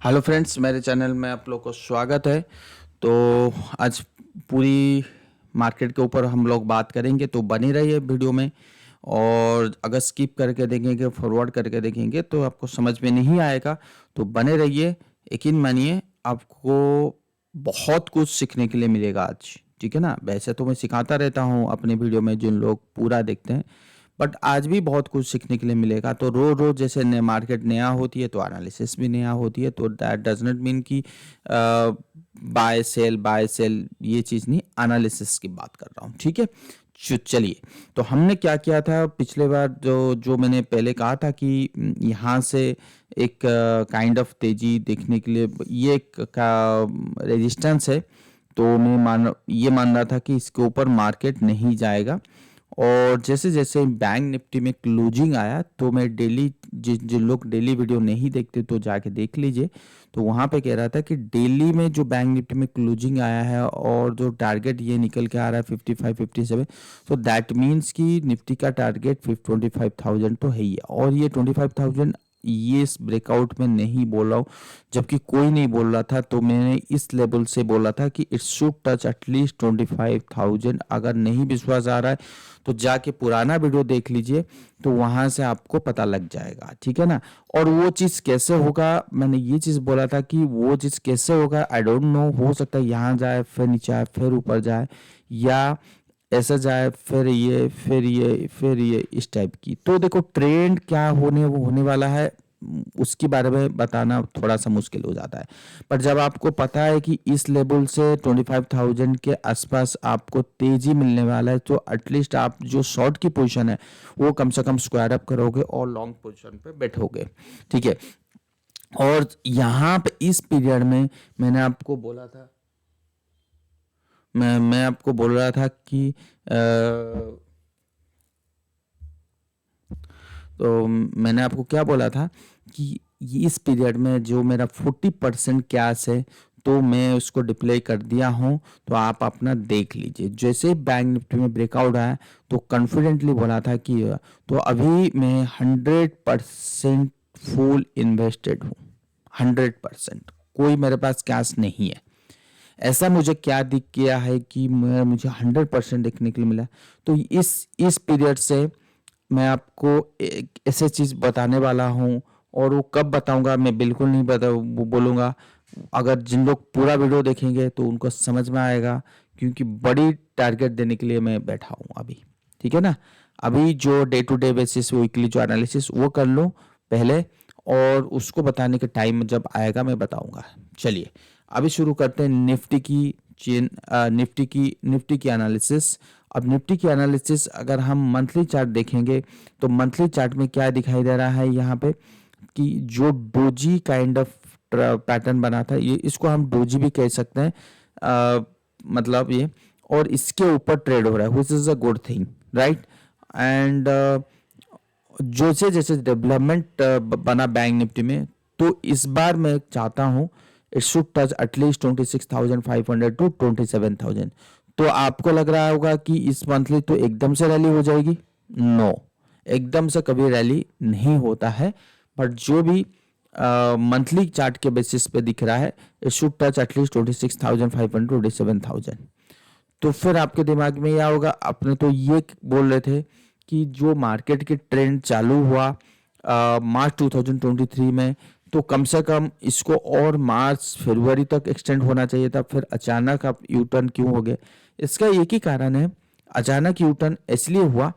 Hello friends, मेरे channel में आप लोग को स्वागत है। तो आज पूरी मार्केट के ऊपर हम लोग बात करेंगे, तो बने रहिए वीडियो में। और अगर स्किप करके देखेंगे, फॉरवर्ड करके देखेंगे तो आपको समझ में नहीं आएगा। तो बने रहिए, यकीन मानिए आपको बहुत कुछ सीखने के लिए मिलेगा आज। ठीक है ना। वैसे तो मैं सिखाता रहता हूँ अपने वीडियो में, जिन लोग पूरा देखते हैं, बट आज भी बहुत कुछ सीखने के लिए मिलेगा। तो रोज रोज जैसे नए मार्केट नया होती है तो एनालिसिस भी नया होती है। तो दैट डज नॉट मीन कि बाय सेल ये चीज़ नहीं, एनालिसिस की बात कर रहा हूँ। ठीक है। चलिए, तो हमने क्या किया था पिछले बार, जो जो मैंने पहले कहा था कि यहाँ से एक काइंड ऑफ तेजी देखने के लिए ये एक का रेजिस्टेंस है। तो मैं मान रहा था कि इसके ऊपर मार्केट नहीं जाएगा। और जैसे जैसे बैंक निफ्टी में क्लोजिंग आया तो मैं डेली, जिन लोग डेली वीडियो नहीं देखते तो जाके देख लीजिए। तो वहाँ पे कह रहा था कि डेली में जो बैंक निफ्टी में क्लोजिंग आया है और जो टारगेट ये निकल के आ रहा है 55-57, तो दैट मीन्स कि निफ्टी का टारगेट 25,000 तो है ही है। और ये 25,000 ये इस ब्रेकआउट में नहीं बोल रहा हूँ, जबकि कोई नहीं बोल रहा था। तो मैंने इस लेवल से बोला था कि इट शुड टच एटलीस्ट 25,000। अगर नहीं विश्वास आ रहा है तो जाके पुराना वीडियो देख लीजिए, तो वहां से आपको पता लग जाएगा। ठीक है ना। और वो चीज़ कैसे होगा, मैंने ये चीज़ बोला था कि वो चीज़ कैसे होगा आई डोंट नो। हो सकता है यहाँ जाए, फिर नीचे आए, फिर ऊपर जाए, या ऐसा जाए, फिर ये इस टाइप की। तो देखो ट्रेंड क्या होने वाला है, उसके बारे में बताना थोड़ा सा मुश्किल हो जाता है। पर जब आपको पता है कि इस लेवल से 25,000 के आसपास आपको तेजी मिलने वाला है, तो एटलीस्ट आप जो शॉर्ट की पोजीशन है वो कम से कम स्क्वायर अप करोगे और लॉन्ग पोजीशन पे बैठोगे। ठीक है। और यहाँ पे इस पीरियड में मैंने आपको बोला था, मैं आपको बोल रहा था कि तो मैंने आपको क्या बोला था कि इस पीरियड में जो मेरा 40% कैश है, तो मैं उसको डिप्लॉय कर दिया हूँ। तो आप अपना देख लीजिए। जैसे बैंक निफ्टी में ब्रेकआउट आया तो कॉन्फिडेंटली बोला था कि तो अभी मैं 100% फुल इन्वेस्टेड हूँ। 100%, कोई मेरे पास कैश नहीं है। ऐसा मुझे क्या दिख गया है कि मुझे 100% देखने के लिए मिला। तो इस पीरियड से मैं आपको एक ऐसे चीज़ बताने वाला हूँ। और वो कब बताऊंगा मैं बिल्कुल नहीं बोलूँगा। अगर जिन लोग पूरा वीडियो देखेंगे तो उनको समझ में आएगा, क्योंकि बड़ी टारगेट देने के लिए मैं बैठा हूँ अभी। ठीक है ना। अभी जो day to day basis, weekly जो एनालिसिस वो कर लो पहले, और उसको बताने के टाइम जब आएगा मैं बताऊंगा। चलिए, अभी शुरू करते हैं निफ्टी की चेन, निफ्टी की एनालिसिस। अब निफ्टी की एनालिसिस अगर हम मंथली चार्ट देखेंगे तो मंथली चार्ट में क्या दिखाई दे रहा है यहाँ पे कि जो डोजी काइंड ऑफ पैटर्न बना था, ये इसको हम डोजी भी कह सकते हैं। मतलब ये, और इसके ऊपर ट्रेड हो रहा है, which is a good thing, right. And जैसे जैसे डेवलपमेंट बना बैंक निफ्टी में, तो इस बार मैं चाहता हूँ it should touch at least 26,500 to 27,000। तो आपको लग रहा होगा कि इस मंथली तो एकदम से रैली हो जाएगी। नो, एकदम से कभी रैली नहीं होता है। बट जो भी मंथली चार्ट के बेसिस पे दिख रहा है, इट शुड टच एटलीस्ट 26,500 27,000। तो फिर आपके दिमाग में यह होगा, अपने तो ये बोल रहे थे कि जो मार्केट की ट्रेंड चालू हुआ मार्च 2023 में, तो कम से कम इसको और मार्च फरवरी तक एक्सटेंड होना चाहिए था। फिर अचानक आप यू टर्न क्यों हो गए? इसका एक ही कारण है। अचानक यू टर्न इसलिए हुआ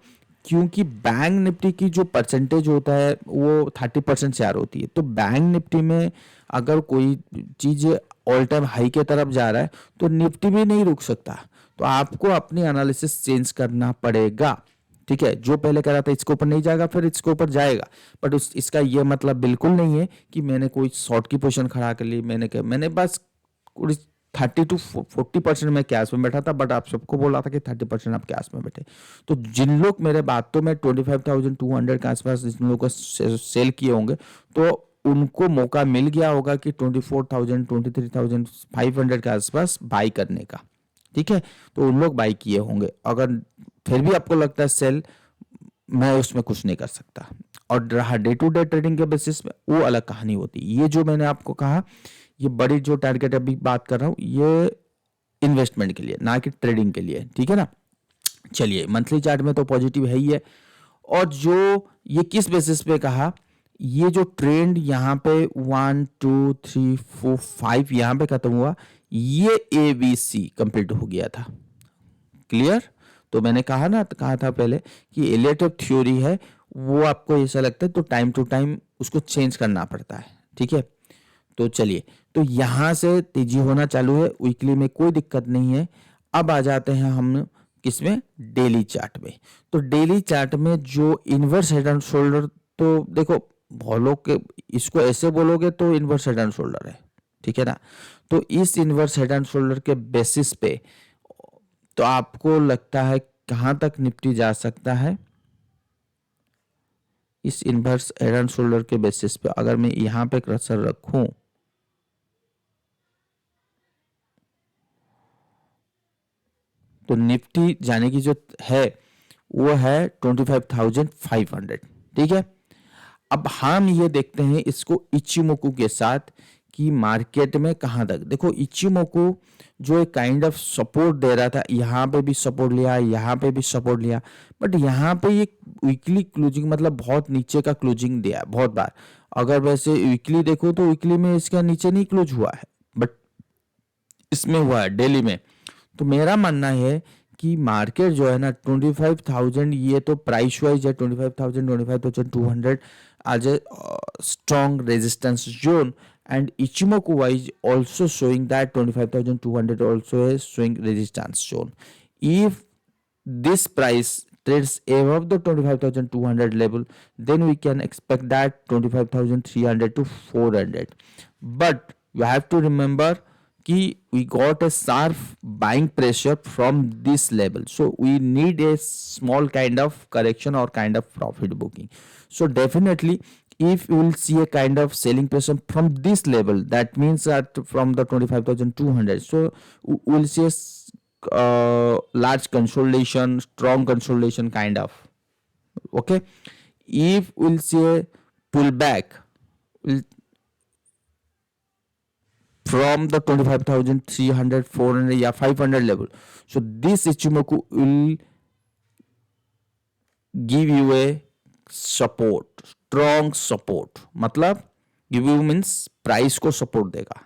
क्योंकि बैंक निफ्टी की जो परसेंटेज होता है वो 30% शेयर होती है। तो बैंक निफ्टी में अगर कोई चीज़ ऑल टाइम हाई के तरफ जा रहा है तो निफ्टी भी नहीं रुक सकता। तो आपको अपनी एनालिसिस चेंज करना पड़ेगा। ठीक है। जो पहले कह रहा था इसके ऊपर नहीं जाएगा, फिर इसके ऊपर जाएगा। बट इसका यह मतलब बिल्कुल नहीं है कि मैंने कोई शॉर्ट की पोजीशन खड़ा कर ली। मैंने बस 30 to 40% में कैश में बैठा था, बट आप सबको बोला था कि 30% आप कैश में बैठे। तो जिन लोग मेरे बातों में 25,200 के आसपास जिन लोगों को सेल किए होंगे, तो उनको मौका मिल गया होगा कि 24,000 23,500 के आसपास बाई करने का। ठीक है। तो उन लोग बाई किए होंगे। अगर फिर भी आपको लगता है सेल, मैं उसमें कुछ नहीं कर सकता। और रहा डे टू डे ट्रेडिंग के बेसिस पे, वो अलग कहानी होती है। ये जो मैंने आपको कहा, ये बड़ी जो टारगेट अभी बात कर रहा हूँ, ये इन्वेस्टमेंट के लिए, ना कि ट्रेडिंग के लिए, ठीक है ना। चलिए, मंथली चार्ट में तो पॉजिटिव है ही है। और जो ये किस बेसिस पे कहा, ये जो ट्रेंड यहाँ पे 1 2 3 4 5 यहाँ पे खत्म हुआ, ये ABC कंप्लीट हो गया था। क्लियर। तो मैंने कहा था पहले कि एलियट थ्योरी है, वो आपको ऐसा लगता है तो टाइम टू टाइम उसको चेंज करना पड़ता है, ठीक है। तो चलिए, तो यहां से तेजी होना चालू है, वीकली में कोई दिक्कत नहीं है। अब आ जाते हैं हम किसमें, डेली चार्ट में। तो डेली चार्ट में जो इनवर्स हेड एंड शोल्डर, तो देखो फॉलो के, इसको ऐसे बोलोगे तो इनवर्स हेड एंड शोल्डर है, ठीक है ना। तो इस इनवर्स हेड एंड शोल्डर के बेसिस पे तो आपको लगता है कहां तक निफ्टी जा सकता है, इस इनवर्स हेड एंड शोल्डर के बेसिस पे अगर मैं यहां पे कर्सर रखूं, तो निफ्टी जाने की जो है वो है 25,500, ठीक है। अब हम ये देखते हैं इसको इचिमोकू के साथ कि मार्केट में कहां तक, देखो इचिमोकू जो एक काइंड ऑफ सपोर्ट दे रहा था, यहां पे भी सपोर्ट लिया, यहां पे भी सपोर्ट लिया, बट यहां पे ये वीकली क्लोजिंग, मतलब बहुत नीचे का क्लोजिंग दिया बहुत बार। अगर वैसे वीकली देखो तो वीकली में इसका नीचे नहीं क्लोज हुआ है, बट इसमें हुआ है डेली में। तो मेरा मानना है कि मार्केट जो है ना 25,000, ये तो प्राइस वाइज है 25,000 25,200 आज a strong resistance zone, and Ichimoku wise also showing that 25,200 also is showing resistance zone. If this price trades above the 25,200 level, then we can expect that 25,300 to 400. But you have to remember कि we got a sharp buying pressure from this level, so we need a small kind of correction or kind of profit booking. So definitely, if you will see a kind of selling pressure from this level, that means that from the 25,200, so we will see a large consolidation, strong consolidation kind of, okay. If we'll see a pullback, we'll from the 25,300 400 या 500 level, so this Ichimoku will give you a support, strong support, मतलब give you means price को support देगा।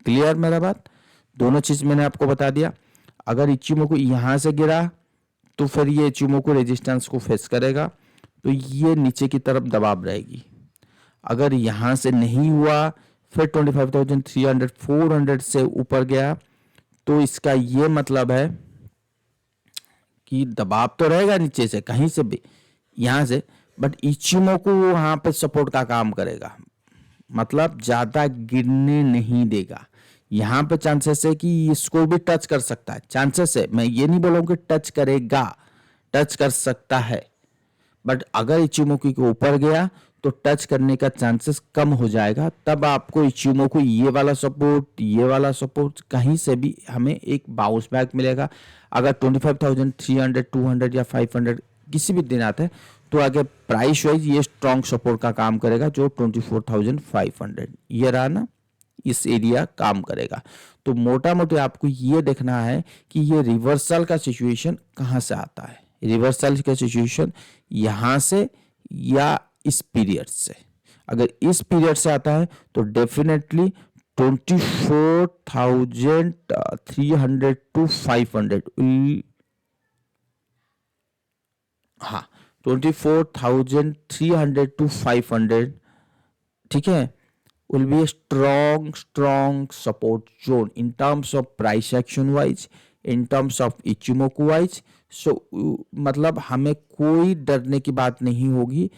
Clear मेरा बात, दोनों चीज मैंने आपको बता दिया। अगर इचिमोकू यहां से गिरा तो फिर ये इचिमोकू रेजिस्टेंस को फेस करेगा, तो ये नीचे की तरफ दबाव रहेगी। अगर यहां से नहीं हुआ, फिर 25,300 400 से ऊपर गया, तो इसका ये मतलब है कि दबाव तो रहेगा नीचे से कहीं से भी, यहां से, बट इचिमोकू वहां पे सपोर्ट का काम करेगा, मतलब ज्यादा गिरने नहीं देगा। यहां पे चांसेस है कि इसको भी टच कर सकता है, चांसेस है, मैं ये नहीं बोलूंगा कि टच करेगा, टच कर सकता है, बट अगर इचिमोकू के ऊपर गया तो टच करने का चांसेस कम हो जाएगा। तब आपको इचिमोकू ये वाला सपोर्ट, ये वाला सपोर्ट, कहीं से भी हमें एक बाउंस बैक मिलेगा। अगर 25,300 200 या 500 किसी भी दिन आता है, तो आगे प्राइस वाइज ये स्ट्रॉन्ग सपोर्ट का काम करेगा, जो 24,500 ये रहा ना, इस एरिया काम करेगा। तो मोटा मोटी आपको ये देखना है कि ये रिवर्सल का सिचुएशन कहां से आता है, रिवर्सल का सिचुएशन यहां से या इस पीरियड से। अगर इस पीरियड से आता है तो डेफिनेटली 24,300 टू 500 हाँ 24,300 टू 500, ठीक है, will be a strong support zone in terms of price action wise, in terms of Ichimoku wise. So मतलब हमें कोई डरने की बात नहीं होगी,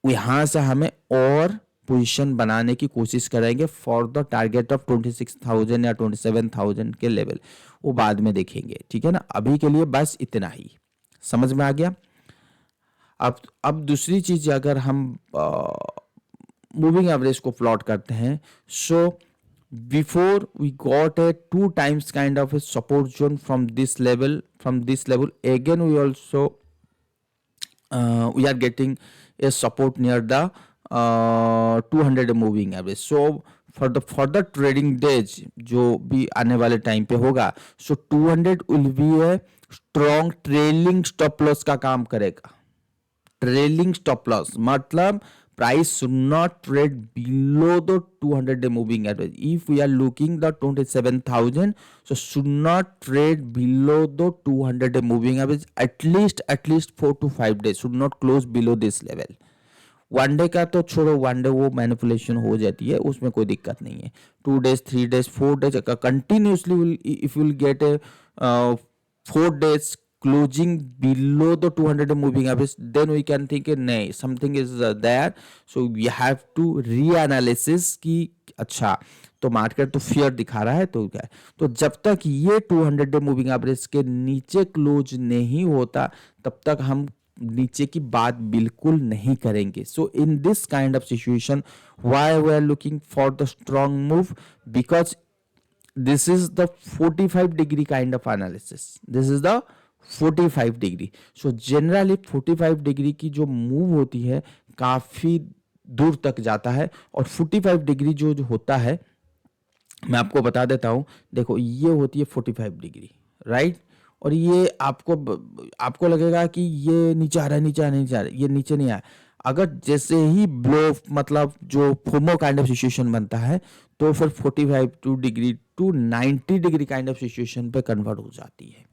यहां से हमें और पोजीशन बनाने की कोशिश करेंगे फॉर द टारगेट ऑफ 26,000 या 27,000 के लेवल, वो बाद में देखेंगे, ठीक है ना। अभी के लिए बस इतना ही, समझ में आ गया। अब दूसरी चीज, अगर हम मूविंग एवरेज को प्लॉट करते हैं, so before we got a 2 times kind of a support zone from this level, again we also we are getting a support near the 200 moving average. So for the further trading days जो भी आने वाले time पे होगा, so 200 will be a strong trailing stop loss का काम करेगा. Trailing stop loss मतलब price should not trade below the 200 day moving average. If we are looking the 27,000, so should not trade below the 200 day moving average at least 4 to 5 days, should not close below this level. One day का तो छोड़ो, one day वो manipulation हो जाती है, उसमें कोई दिक्कत नहीं है. 2 days 3 days 4 days continuously if will get A 4 days closing below the 200 moving average, then we can think nay, something is there. So we have to reanalysis कि अच्छा तो मार्केट तो फियर दिखा रहा है, तो क्या है, तो जब तक ये 200 मूविंग एवरेज के नीचे क्लोज नहीं होता तब तक हम नीचे की बात बिल्कुल नहीं करेंगे. So in this kind of situation why we are looking for the strong move, because this is the 45 degree kind of analysis. This is the 45 degree. So generally 45 degree की जो मूव होती है काफी दूर तक जाता है, और 45 डिग्री जो होता है मैं आपको बता देता हूं. देखो ये होती है 45 डिग्री, राइट, और ये आपको लगेगा कि ये नीचे आ रहा है, नीचे आ रहा है, ये नीचे नहीं आया. अगर जैसे ही ब्लो मतलब जो फोमो काइंड ऑफ सिचुएशन बनता है तो फिर 45 degree to 90 degree kind of situation पे कन्वर्ट हो जाती है.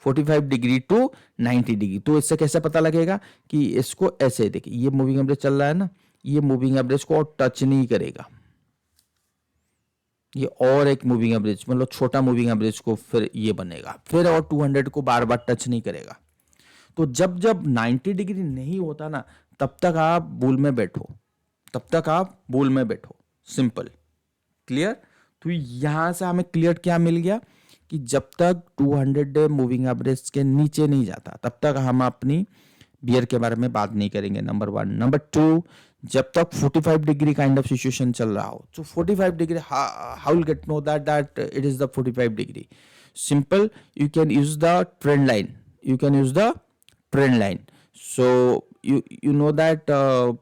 45 डिग्री टू 90 डिग्री. तो इससे कैसे पता लगेगा कि इसको ऐसे देखिए, ये मूविंग एवरेज चल रहा है ना, ये मूविंग एवरेज को और टच नहीं करेगा, ये और एक मूविंग एवरेज मतलब छोटा मूविंग एवरेज को फिर ये बनेगा, फिर और 200 को बार बार टच नहीं करेगा. तो जब 90 डिग्री नहीं होता ना तब तक आप बुल में बैठो, तब तक आप बुल में बैठो. Simple, clear. तो यहां से हमें क्लियर क्या मिल गया कि जब तक 200 डे मूविंग एवरेज के नीचे नहीं जाता तब तक हम अपनी बियर के बारे में बात नहीं करेंगे. नंबर 1. नंबर 2, जब तक 45 डिग्री काइंड ऑफ सिचुएशन चल रहा हो, तो 45 degree how will get know that it is the 45 degree. Simple, you can use the trend line, you can use the trend line. So you know that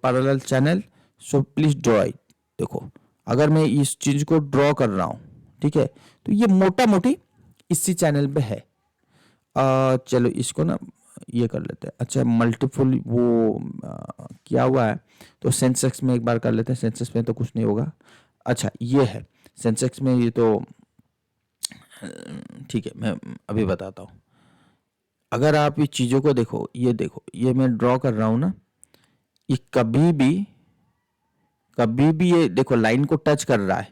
parallel channel, so please draw it. देखो अगर मैं इस चीज को draw कर रहा हूं, ठीक है, तो ये मोटा मोटी इसी चैनल पे है. चलो इसको ना ये कर लेते हैं. अच्छा मल्टीपल वो क्या हुआ है, तो सेंसेक्स में एक बार कर लेते हैं. सेंसेक्स में तो कुछ नहीं होगा. अच्छा ये है सेंसेक्स में, ये तो ठीक है मैं अभी बताता हूँ. अगर आप इस चीज़ों को देखो, ये मैं ड्रॉ कर रहा हूँ ना, ये कभी भी ये देखो लाइन को टच कर रहा है,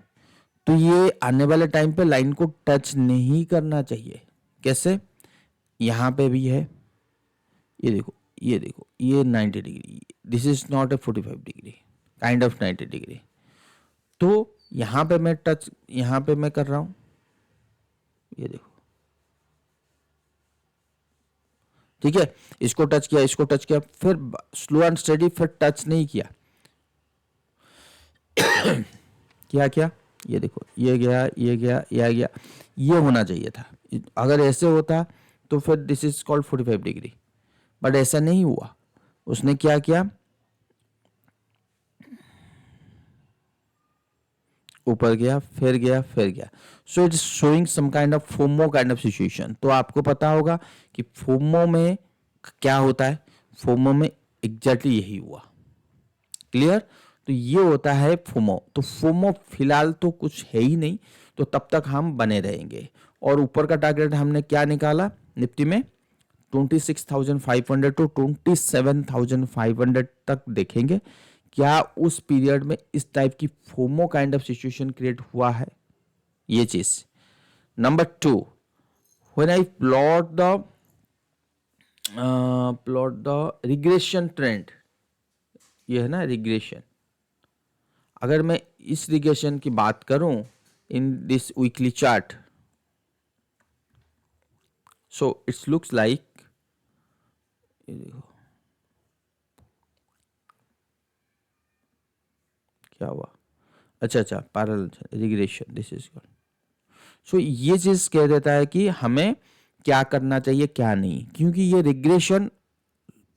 तो ये आने वाले टाइम पे लाइन को टच नहीं करना चाहिए. कैसे, यहाँ पे भी है, ये देखो ये 90 degree, this is not a 45 degree kind of 90 degree. तो यहाँ पे मैं टच, यहाँ पे मैं कर रहा हूँ, ये देखो, ठीक है, इसको टच किया, फिर स्लो एंड स्टडी, फिर टच नहीं किया. क्या ये देखो, ये गया, ये होना चाहिए था. अगर ऐसे होता तो फिर this is called 45 degree, but ऐसा नहीं हुआ. उसने क्या किया, ऊपर गया, फिर गया. So it is showing some kind of FOMO kind of situation. तो आपको पता होगा कि फोमो में क्या होता है. फोमो में एग्जैक्टली यही हुआ. क्लियर. तो ये होता है फोमो. तो फोमो फिलहाल तो कुछ है ही नहीं, तो तब तक हम बने रहेंगे. और ऊपर का टारगेट हमने क्या निकाला निफ्टी में, 26,500 टू 27,500 तक देखेंगे. क्या उस पीरियड में इस टाइप की FOMO kind of situation create हुआ है, ये चीज. Number 2, when I plot the regression trend, ये है ना रिग्रेशन. अगर मैं इस रिग्रेशन की बात करूं in this weekly chart, so its looks like, क्या हुआ, अच्छा parallel regression, this is called. So ये चीज कह देता है कि हमें क्या करना चाहिए क्या नहीं, क्योंकि ये regression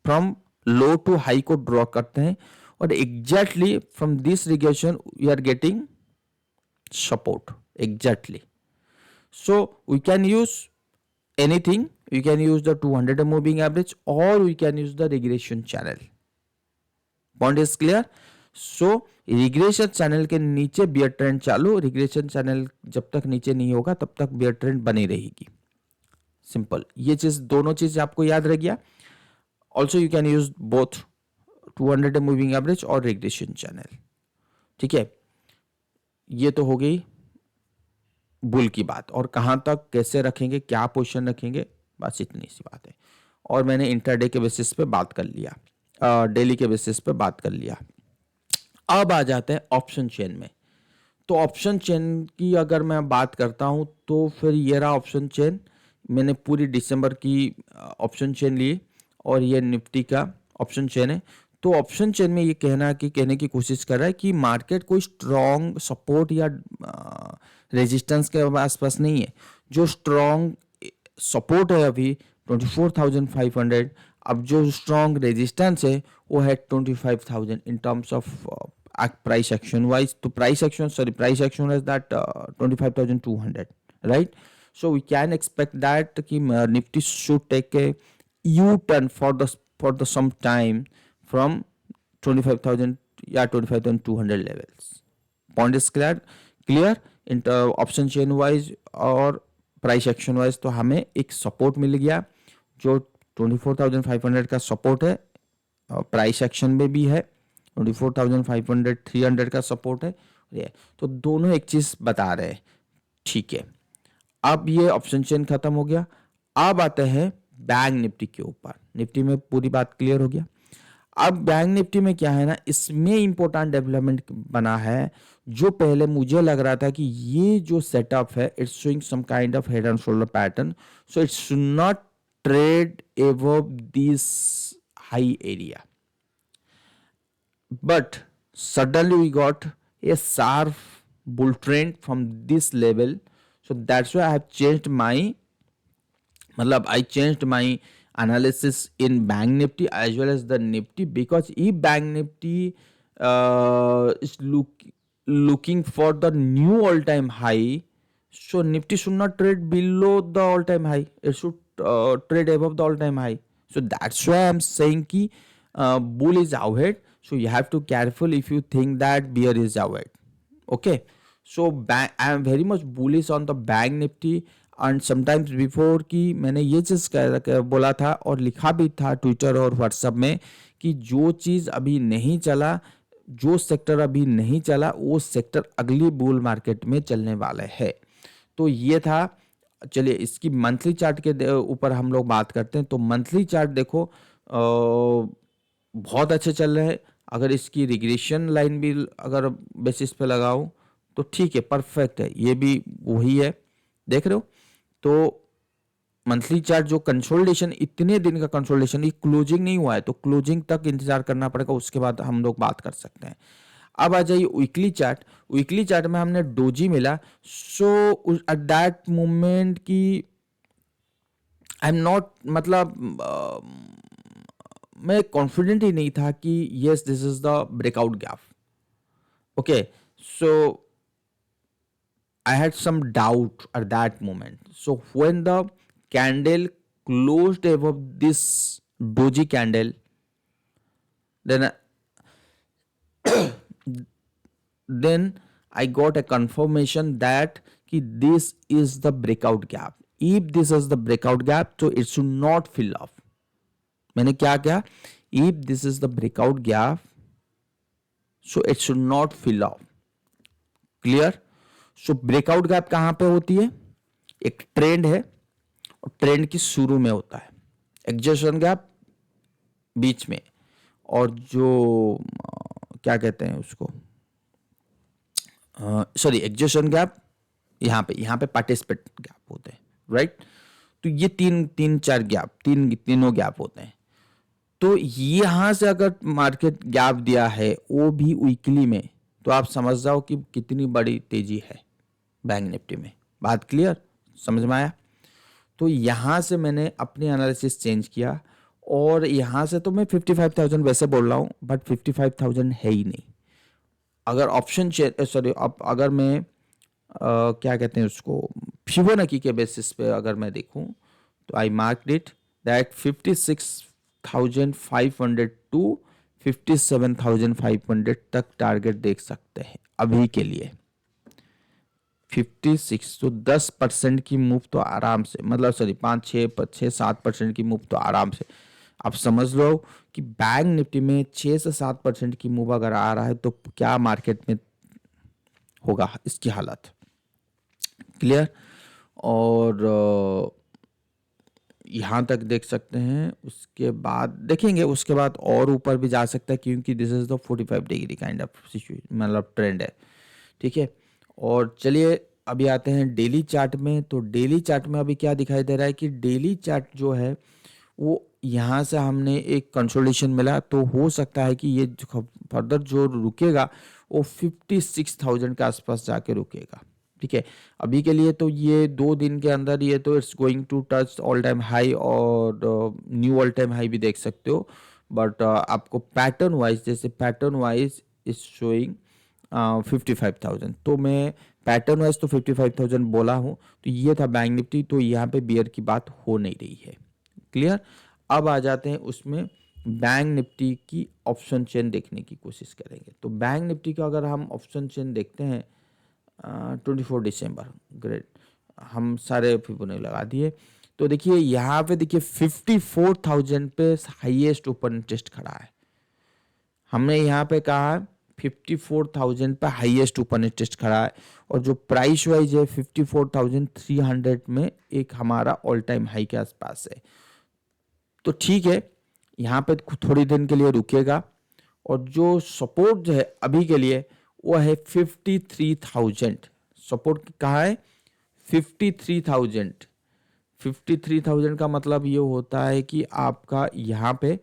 from low to high को ड्रॉ करते हैं और exactly from this regression we are getting support exactly. So we can use anything. We can use the 200 moving average or we can use the regression channel. Point is clear. So regression channel के नीचे bear trend चालू, regression channel जब तक नीचे नहीं होगा तब तक bear trend बनी रहेगी. सिंपल. ये चीज दोनों चीज आपको याद रह गया. Also you can use both 200 moving average और regression channel. ठीक है, ये तो हो गई बुल की बात. और कहाँ तक कैसे रखेंगे, क्या पोजीशन रखेंगे, बस इतनी सी बात है. और मैंने इंटरडे के बेसिस पे बात कर लिया, डेली के बेसिस पे बात कर लिया. अब आ जाते हैं ऑप्शन चेन में. तो ऑप्शन चेन की अगर मैं बात करता हूं तो फिर ये रहा ऑप्शन चेन. मैंने पूरी दिसंबर की ऑप्शन चेन ली और ये निफ्टी का ऑप्शन चेन है. तो ऑप्शन चेन में ये कहने की कोशिश कर रहा है कि मार्केट कोई स्ट्रॉन्ग सपोर्ट या रेजिस्टेंस के आसपास नहीं है. जो स्ट्रॉन्ग सपोर्ट है अभी 24,500. अब जो स्ट्रॉन्ग रेजिस्टेंस है वो है 25,000 in terms of price action wise. तो price action is that 25,200, right. So we can expect that कि Nifty should take a U turn for the some time from 25,000 या 25,200 levels. Point is clear in option chain wise और price action wise. तो हमें एक support मिल गया जो 24,500 का support है, price action में भी है 24,500 300 का support है. तो दोनों एक चीज बता रहे हैं. ठीक है, अब ये ऑप्शन चेन खत्म हो गया. अब आते हैं बैंक निफ्टी के ऊपर. निफ्टी में पूरी बात क्लियर हो गया. अब बैंक निफ्टी में क्या है ना, इसमें इंपॉर्टेंट डेवलपमेंट बना है. जो पहले मुझे लग रहा था कि ये जो सेटअप है it's showing some kind of head and shoulder pattern, so it should not trade above this high area. But suddenly we got a sharp bull trend from this level. So that's why I have changed my I changed my analysis in Bank Nifty as well as the Nifty, because if Bank Nifty is looking for the new all-time high, so Nifty should not trade below the all-time high. It should trade above the all-time high. So that's why I'm saying कि bull is ahead. So you have to careful if you think that bear is ahead. Okay. So I am very much bullish on the Bank Nifty. And sometimes before कि मैंने ये चीज़ बोला था और लिखा भी था ट्विटर और व्हाट्सएप में कि जो चीज़ अभी नहीं चला, जो सेक्टर अभी नहीं चला, वो सेक्टर अगली बुल मार्केट में चलने वाले है. तो ये था. चलिए इसकी मंथली चार्ट के ऊपर हम लोग बात करते हैं. तो मंथली चार्ट देखो बहुत अच्छे चल रहे हैं. अगर इसकी रिग्रेशन लाइन भी अगर बेसिस पे लगाऊं तो ठीक है, परफेक्ट है. ये भी वही है, देख रहे हो. तो मंथली चार्ट जो कंसोलिडेशन, इतने दिन का कंसोलिडेशन, ये क्लोजिंग नहीं हुआ है तो क्लोजिंग तक इंतजार करना पड़ेगा, उसके बाद हम लोग बात कर सकते हैं. अब आ जाइए वीकली चार्ट. वीकली चार्ट में हमने डोजी मिला. सो एट दैट मोमेंट की आई एम नॉट मैं कॉन्फिडेंट ही नहीं था कि yes this is the breakout gap. Okay, so I had some doubt at that moment. So when the candle closed above this doji candle, then I got a confirmation that this is the breakout gap. If this is the breakout gap, so it should not fill off. मैंने क्या किया? If this is the breakout gap, so it should not fill off. Clear? So breakout gap कहां पे होती है? एक trend है और ट्रेंड की शुरू में होता है. एग्जेशन गैप बीच में, और जो क्या कहते हैं उसको, सॉरी एग्जेशन गैप यहाँ पे पार्टिसिपेट गैप होते हैं, राइट. तो ये तीन चार गैप, तीनों गैप होते हैं. तो यहां से अगर मार्केट गैप दिया है वो भी वीकली में, तो आप समझ जाओ कि कितनी बड़ी तेजी है बैंक निफ्टी में. बात क्लियर, समझ में आया. तो यहां से मैंने अपनी एनालिसिस चेंज किया और यहाँ से तो मैं 55,000 वैसे बोल रहा हूँ, बट 55,000 है ही नहीं। अगर ऑप्शन सॉरी, अब अगर मैं क्या कहते हैं उसको, फिबोनाची के बेसिस पे अगर मैं देखूं, तो I mark it that 56,500 to 57,500 तक टारगेट देख सकते हैं अभी के लिए। 56 तो 10% की मूव तो आराम से, मतलब सॉरी 5-6-7% की मूव तो आराम से आप समझ लो कि बैंक निफ्टी में 6 से 7% की मूव अगर आ रहा है तो क्या मार्केट में होगा इसकी हालत। क्लियर। और यहाँ तक देख सकते हैं, उसके बाद देखेंगे, उसके बाद और ऊपर भी जा सकता है क्योंकि this is the 45 degree kind of situation, मतलब ट्रेंड है। ठीक है। और चलिए अभी आते हैं डेली चार्ट में। तो डेली चार्ट में अभी क्या दिखाई दे रहा है कि डेली चार्ट जो है वो यहाँ से हमने एक कंसोलिडेशन मिला, तो हो सकता है कि ये फर्दर जो रुकेगा वो 56,000 के आसपास जाके रुकेगा। ठीक है। अभी के लिए तो ये 2 दिन के अंदर ये तो it's going to touch all time high और न्यू ऑल टाइम हाई भी देख सकते हो। बट आपको पैटर्न वाइज, जैसे पैटर्न वाइज इज शोइंग 55,000, तो मैं पैटर्न वाइज तो 55,000 बोला हूँ। तो ये था बैंक निफ्टी, तो यहाँ पे बियर की बात हो नहीं रही है। क्लियर। अब आ जाते हैं उसमें बैंक निफ्टी की ऑप्शन चेन देखने की कोशिश करेंगे। तो बैंक निफ्टी का अगर हम ऑप्शन चेन देखते हैं 24 दिसंबर, ग्रेट, हम सारे फिबोनाची लगा दिए। तो देखिए यहाँ पे देखिए 54,000 पे हाईएस्ट ओपन इंटरेस्ट खड़ा है। हमने यहाँ पे कहा 54,000 पे हाईएस्ट ओपन इंटरेस्ट खड़ा है, और जो प्राइस वाइज है 54,300 में एक हमारा ऑल टाइम हाई के आसपास है। तो ठीक है, यहाँ पे थोड़ी दिन के लिए रुकेगा, और जो सपोर्ट जो है अभी के लिए वो है 53,000। सपोर्ट कहाँ है? 53,000। 53,000 का मतलब ये होता है कि आपका यहाँ पे,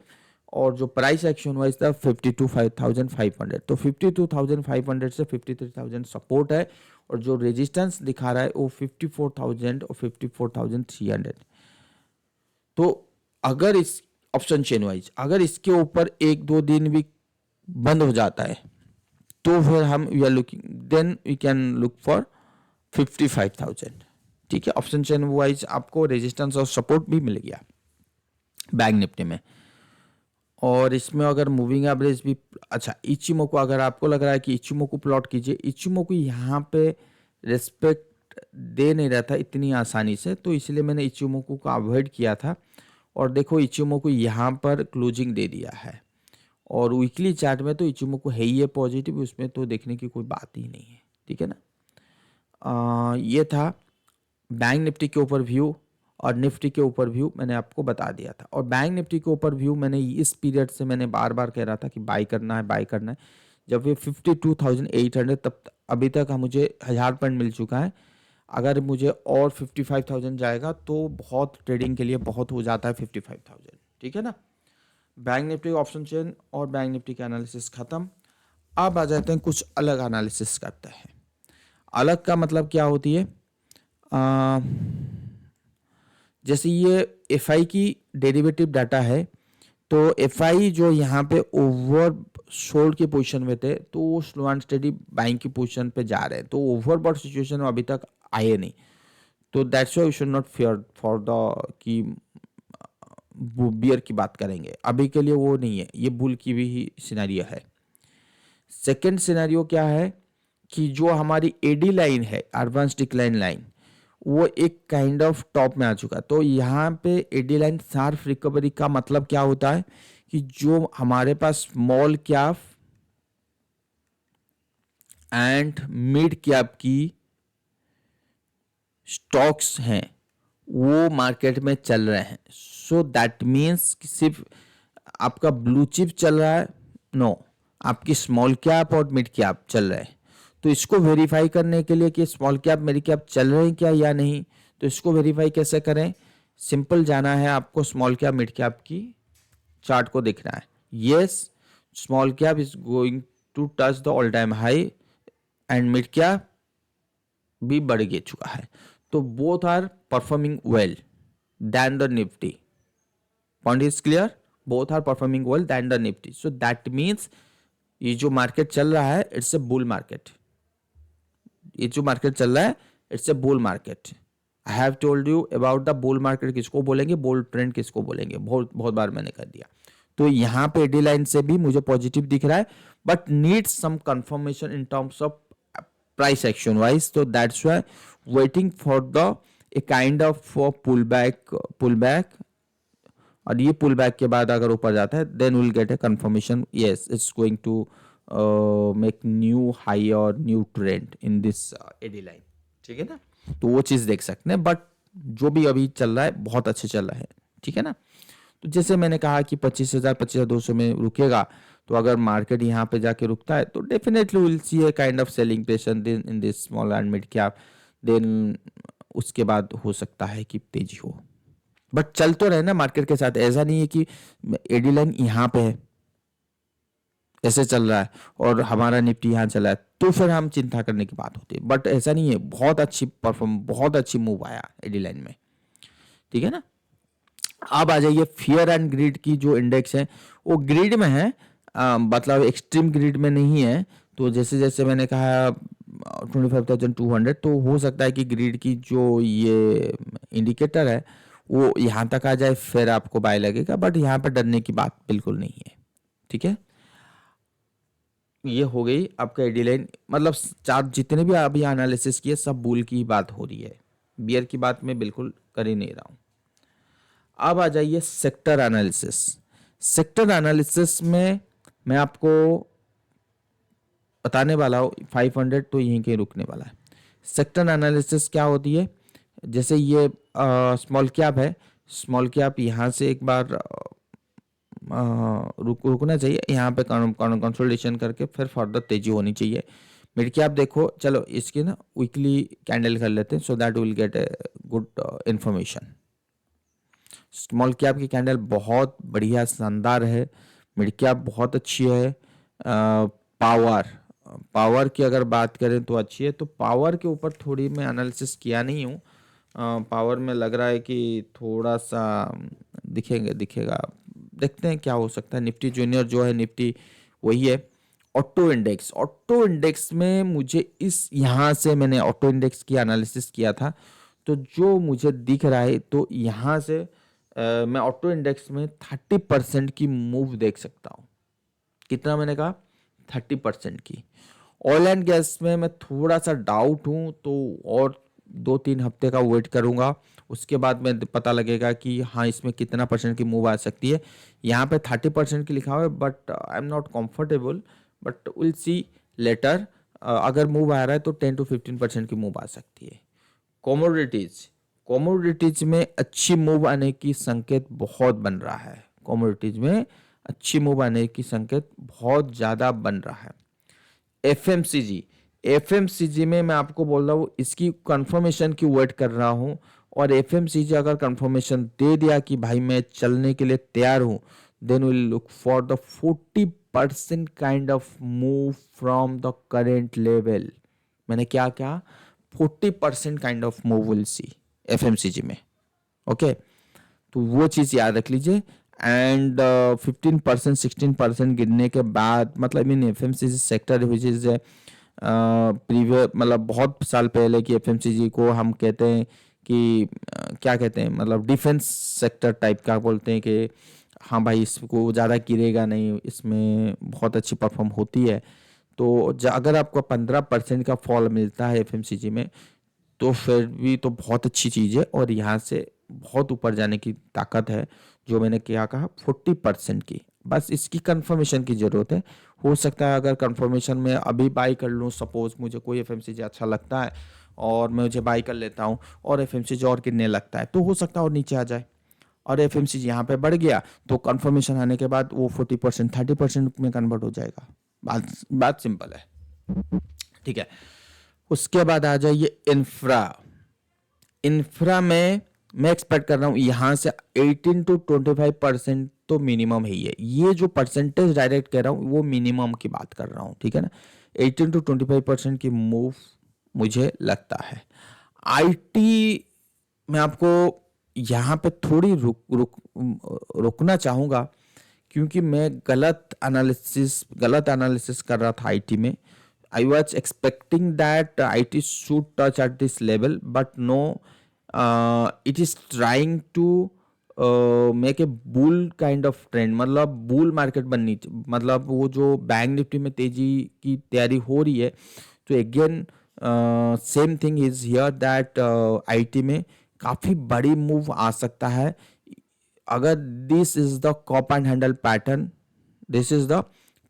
और जो प्राइस एक्शन वाइज था 52,500, तो 52,500 से 53,000 सपोर्ट है, और जो रेजिस्टेंस दिखा रहा है वो 54,000 और 54,300। तो अगर इस ऑप्शन चेन वाइज अगर इसके ऊपर 1-2 दिन भी बंद हो जाता है, तो फिर हम we are looking, then we can look for 55,000। ठीक है। ऑप्शन चेन वाइज आपको रेजिस्टेंस और सपोर्ट भी मिल गया बैंक निफ्टी में। और इसमें अगर मूविंग एवरेज भी, अच्छा इचिमोको, अगर आपको लग रहा है कि इचिमोको प्लॉट कीजिए, इचिमोको यहाँ पे रेस्पेक्ट दे नहीं रहा था इतनी आसानी से, तो इसलिए मैंने इचिमोको को अवॉइड किया था। और देखो इचिमोको यहाँ पर क्लोजिंग दे दिया है, और वीकली चार्ट में तो इचिमोको है ही है पॉजिटिव, उसमें तो देखने की कोई बात ही नहीं है। ठीक है ना। ये था बैंक निफ्टी के ऊपर व्यू, और निफ्टी के ऊपर व्यू मैंने आपको बता दिया था। और बैंक निफ्टी के ऊपर व्यू मैंने इस पीरियड से मैंने बार बार कह रहा था कि बाई करना है, बाई करना है। जब ये 52,800, तब अभी तक मुझे 1000 पॉइंट मिल चुका है। अगर मुझे और 55,000 जाएगा तो बहुत, ट्रेडिंग के लिए बहुत हो जाता है 55,000। ठीक है ना। बैंक निफ्टी ऑप्शन चेन और बैंक निफ्टी का एनालिसिस खत्म। अब आ जाते हैं कुछ अलग एनालिसिस करते हैं। अलग का मतलब क्या होती है? जैसे ये एफआई की डेरिवेटिव डाटा है, तो एफआई जो यहाँ पे ओवर शोल्ड की पोजीशन में थे, तो वो स्लो एंड स्टेडी बाइंग की पोजीशन पे जा रहे हैं, तो ओवरबॉट सिचुएशन में अभी तक आए नहीं। तो that's why we should not fear for the कि बियर की बात करेंगे, अभी के लिए वो नहीं है, ये बुल की भी ही सिनेरियो है। सेकेंड सिनेरियो क्या है कि जो हमारी एडी लाइन है, एडवांस डिक्लाइन लाइन, वो एक काइंड ऑफ टॉप में आ चुका है। तो यहाँ पे एडी लाइन शार्प रिकवरी का मतलब क्या होता है कि जो हमारे पास small cap and mid cap की स्टॉक्स हैं वो मार्केट में चल रहे हैं। सो दैट मीन्स कि सिर्फ आपका ब्लू चिप चल रहा है, नो, आपकी स्मॉल कैप और मिड कैप चल रहे हैं। तो इसको वेरीफाई करने के लिए कि स्मॉल कैप मिड कैप चल रहे हैं क्या या नहीं, तो इसको वेरीफाई कैसे करें? सिंपल जाना है आपको, स्मॉल कैप मिड कैप की चार्ट को देखना है। Yes, small cap is going to touch the all time high and mid cap भी बढ़ गया चुका है। तो both are performing well then the Nifty. Point is clear, both are performing well than the Nifty. So that means ये जो market चल रहा है इट्स ए बुल मार्केट. ये जो मार्केट चल रहा है it's a bull market. I have told you about the bull market किसको बोलेंगे, बुल ट्रेंड किसको बोलेंगे, बहुत बहुत बार मैंने कर दिया. तो यहाँ पे एडी लाइन से भी मुझे पॉजिटिव दिख रहा है, but need some confirmation in terms of price action wise. तो that's why waiting for the a kind of pull back. और ये पुल बैक के बाद अगर ऊपर जाता है then will get a confirmation, yes it's going to make new high और new trend in this AD line. ठीक है ना, तो वो चीज़ देख सकते हैं. बट जो भी अभी चल रहा है बहुत अच्छे चल रहा है. ठीक है ना, तो जैसे मैंने कहा कि 25,000 25,200 में रुकेगा, तो अगर मार्केट यहाँ पे जाके रुकता है तो definitely will see a kind of selling pressure in this small and mid cap. Then उसके बाद हो सकता है कि तेजी हो, बट चल तो रहे ना मार्केट के साथ. ऐसा नहीं है कि एडी लाइन यहाँ पे है ऐसे चल रहा है और हमारा निफ्टी यहाँ चला है तो फिर हम चिंता करने की बात होती है. बट ऐसा नहीं है, बहुत अच्छी मूव आया एडी लाइन में. ठीक है ना, अब आ जाइए फियर एंड ग्रीड की जो इंडेक्स है वो ग्रीड में है, मतलब एक्सट्रीम ग्रीड में नहीं है. तो जैसे जैसे मैंने कहा 25,200, तो हो सकता है कि ग्रीड की जो ये इंडिकेटर है वो यहाँ तक आ जाए फिर आपको बाय लगेगा, बट यहाँ पर डरने की बात बिल्कुल नहीं है. ठीक है, ये हो गई आपका एडी लाइन. मतलब चार्ट जितने भी अभी एनालिसिस किए सब बुल की ही बात हो रही है, बियर की बात मैं बिल्कुल कर ही नहीं रहा हूँ. अब आ जाइए सेक्टर एनालिसिस. सेक्टर एनालिसिस में मैं आपको बताने वाला हूँ 500 तो यहीं कहीं रुकने वाला है. सेक्टर एनालिसिस क्या होती है, जैसे ये स्मॉल कैप है, स्मॉल कैप यहाँ से एक बार रुकना चाहिए, यहाँ पे कंसोलिडेशन करके फिर फर्दर तेजी होनी चाहिए. मिड कैप देखो, चलो इसकी ना वीकली कैंडल कर लेते हैं so that will get a good information. Small cap की कैंडल बहुत बढ़िया शानदार है, मिड कैप बहुत अच्छी है. पावर की अगर बात करें तो अच्छी है. तो पावर के ऊपर थोड़ी मैं एनालिसिस किया नहीं हूँ. पावर में लग रहा है कि थोड़ा सा दिखेगा, देखते हैं क्या हो सकता है. निफ्टी जूनियर जो है निफ्टी वही है. ऑटो इंडेक्स में मुझे इस यहाँ से मैंने ऑटो इंडेक्स की एनालिसिस किया था, तो जो मुझे दिख रहा है तो यहाँ से मैं ऑटो इंडेक्स में 30% की मूव देख सकता हूँ. कितना मैंने कहा, 30% की. ऑयल एंड गैस में मैं थोड़ा सा डाउट हूँ, तो और 2-3 हफ्ते का वेट करूंगा, उसके बाद में पता लगेगा कि हाँ इसमें कितना % की मूव आ सकती है. यहाँ पे 30% की लिखा हुआ है, but I am not comfortable, but will see later. अगर मूव आ रहा है तो 10 to 15% की मूव आ सकती है. कमोडिटीज में अच्छी मूव आने की संकेत बहुत बन रहा है. कमोडिटीज में अच्छी मूव आने की संकेत बहुत ज़्यादा बन रहा है. एफएमसीजी में मैं आपको बोल रहा हूँ इसकी कंफर्मेशन की वेट कर रहा हूँ, और एफएमसीजी अगर कंफर्मेशन दे दिया कि भाई मैं चलने के लिए तैयार हूँ, then will look for the 40% kind of move from the current level. मैंने क्या 40% kind of move will see FMCG में. ओके, तो वो चीज़ याद रख लीजिए. एंड 15% 16% गिरने के बाद, मतलब in FMCG sector which is previous, मतलब बहुत साल पहले की एफएमसीजी को हम कहते हैं कि क्या कहते हैं, मतलब डिफेंस सेक्टर टाइप का बोलते हैं कि हाँ भाई इसको ज़्यादा गिरेगा नहीं, इसमें बहुत अच्छी परफॉर्म होती है. तो अगर आपको 15% का फॉल मिलता है एफएमसीजी में तो फिर भी तो बहुत अच्छी चीज़ है, और यहाँ से बहुत ऊपर जाने की ताकत है. जो मैंने क्या कहा 40% की, बस इसकी कंफर्मेशन की ज़रूरत है. हो सकता है अगर कंफर्मेशन में अभी बाई कर लूँ, सपोज मुझे कोई एफएमसीजी अच्छा लगता है और मैं मुझे बाई कर लेता हूँ और एफएमसीजी और गिरने लगता है, तो हो सकता है और नीचे आ जाए, और एफएमसीजी यहाँ पे बढ़ गया तो कंफर्मेशन आने के बाद वो 40% 30% में कन्वर्ट हो जाएगा. बात सिंपल है. ठीक है, उसके बाद आ जाइए इंफ्रा में मैं एक्सपेक्ट कर रहा हूँ यहाँ से 18 to 25% तो मिनिमम ही है. ये जो परसेंटेज डायरेक्ट कह रहा हूँ वो मिनिमम की बात कर रहा हूँ. ठीक है ना, 18 to 25% की मूव मुझे लगता है. आईटी में आपको यहाँ पे थोड़ी रोकना चाहूँगा, क्योंकि मैं गलत एनालिसिस कर रहा था आईटी में. I was expecting that IT should touch at this level, but no, it is trying to make a bull kind of trend. मतलब बुल मार्केट बननी, मतलब वो जो बैंक निफ्टी में तेजी की तैयारी हो रही है, तो again same thing is here that IT में काफ़ी बड़ी मूव आ सकता है. अगर this is the cup and handle pattern, this is the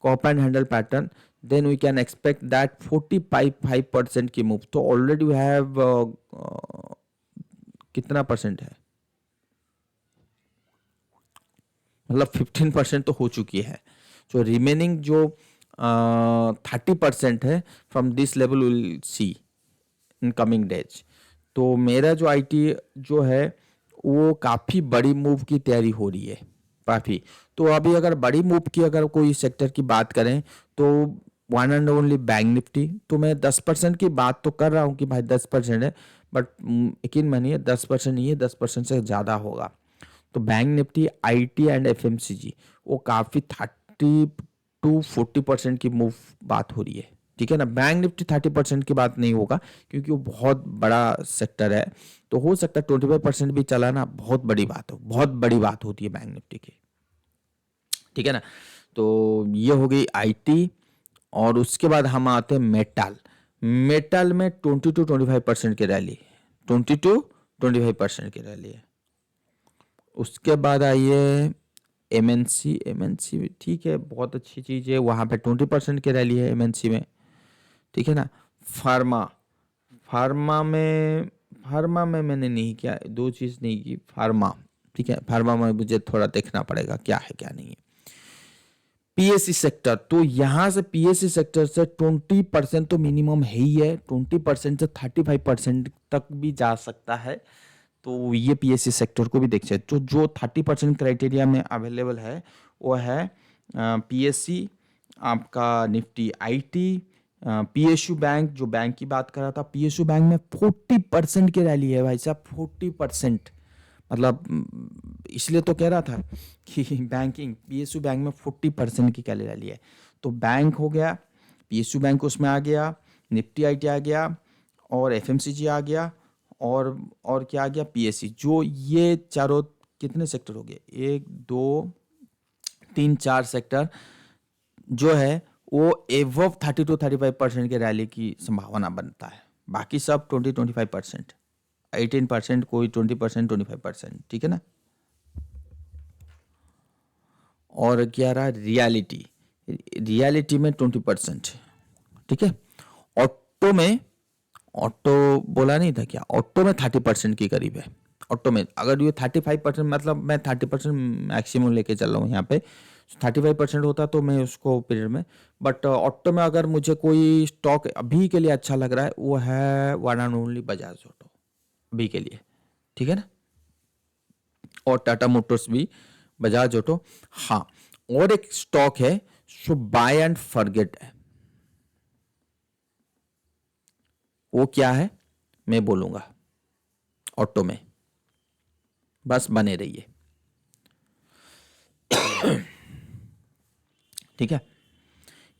cup and handle pattern, then we can expect that 45% की मूव. तो ऑलरेडी वी हैव कितना परसेंट है, मतलब 15% तो हो चुकी है. जो रिमेनिंग जो 30% है, from this level will see in coming days. तो मेरा जो आईटी जो है वो काफ़ी बड़ी मूव की तैयारी हो रही है, काफ़ी. तो अभी अगर बड़ी मूव की अगर कोई सेक्टर की बात करें, तो one and only bank Nifty. तो मैं 10% की बात तो कर रहा हूँ कि भाई 10% है, बट यकीन मानिए 10% नहीं है, 10% से ज़्यादा होगा. तो bank Nifty, IT and FMCG, वो काफ़ी 30 to 40% की मूव बात हो रही है. ठीक है ना. बैंक निफ्टी 30% की बात नहीं होगा, क्योंकि वो बहुत बड़ा सेक्टर है. तो हो सकता है 25% भी चला ना, बहुत बड़ी बात हो, बहुत बड़ी बात होती है बैंक निफ्टी की. ठीक है ना. तो ये हो गई आईटी. और उसके बाद हम आते हैं मेटल. मेटल में 20 to 25% की रैली, 20 to 25% की रैली है. उसके बाद आइए एमएनसी. एमएनसी भी ठीक है, बहुत अच्छी चीज़ है, वहाँ पे 20% की रैली है एमएनसी में. ठीक है ना. फार्मा. फार्मा में मैंने नहीं किया, दो चीज़ नहीं की. फार्मा ठीक है, फार्मा में मुझे थोड़ा देखना पड़ेगा क्या है क्या नहीं है. पीएससी सेक्टर, तो यहाँ से पीएससी सेक्टर से 20% तो मिनिमम है ही है, 20% से 35% तक भी जा सकता है. तो ये पीएससी सेक्टर को भी देख सकते. तो जो 30% क्राइटेरिया में अवेलेबल है वो है पीएससी, आपका निफ्टी आईटी, पीएसयू बैंक. जो बैंक की बात कर रहा था, पीएसयू बैंक में 40% की रैली है भाई साहब, 40%. मतलब इसलिए तो कह रहा था कि बैंकिंग, पीएसयू बैंक में 40% की क्या रैली है. तो बैंक हो गया, पीएसयू बैंक उसमें आ गया, निफ्टी आईटी आ गया, और एफएमसीजी आ गया, और क्या आ गया, पीएससी. जो ये चारों कितने सेक्टर हो गए, 1 2 3 4 सेक्टर जो है वो एवव 30 to 35% की रैली की संभावना बनता है. बाकी सब 20 to 25%, 18%, कोई 20%, 25%. ठीक है ना. और क्या रहा, रियलिटी. रियलिटी में 20%. ठीक है. ऑटो में, ऑटो बोला नहीं था क्या, ऑटो में 30% के करीब है. ऑटो में अगर ये 35%, मतलब मैं 30% मैक्सिमम लेके चल रहा हूँ यहाँ पे, 35% होता तो मैं उसको पीरियड में. बट ऑटो में अगर मुझे कोई स्टॉक अभी के लिए अच्छा लग रहा है, वो है one and only Bajaj auto, अभी के लिए. ठीक है ना. और टाटा मोटर्स भी, बजाज ऑटो. हाँ, और एक स्टॉक है जो बाय एंड फॉरगेट है. वो क्या है मैं बोलूंगा. ऑटो में बस बने रहिए. ठीक है.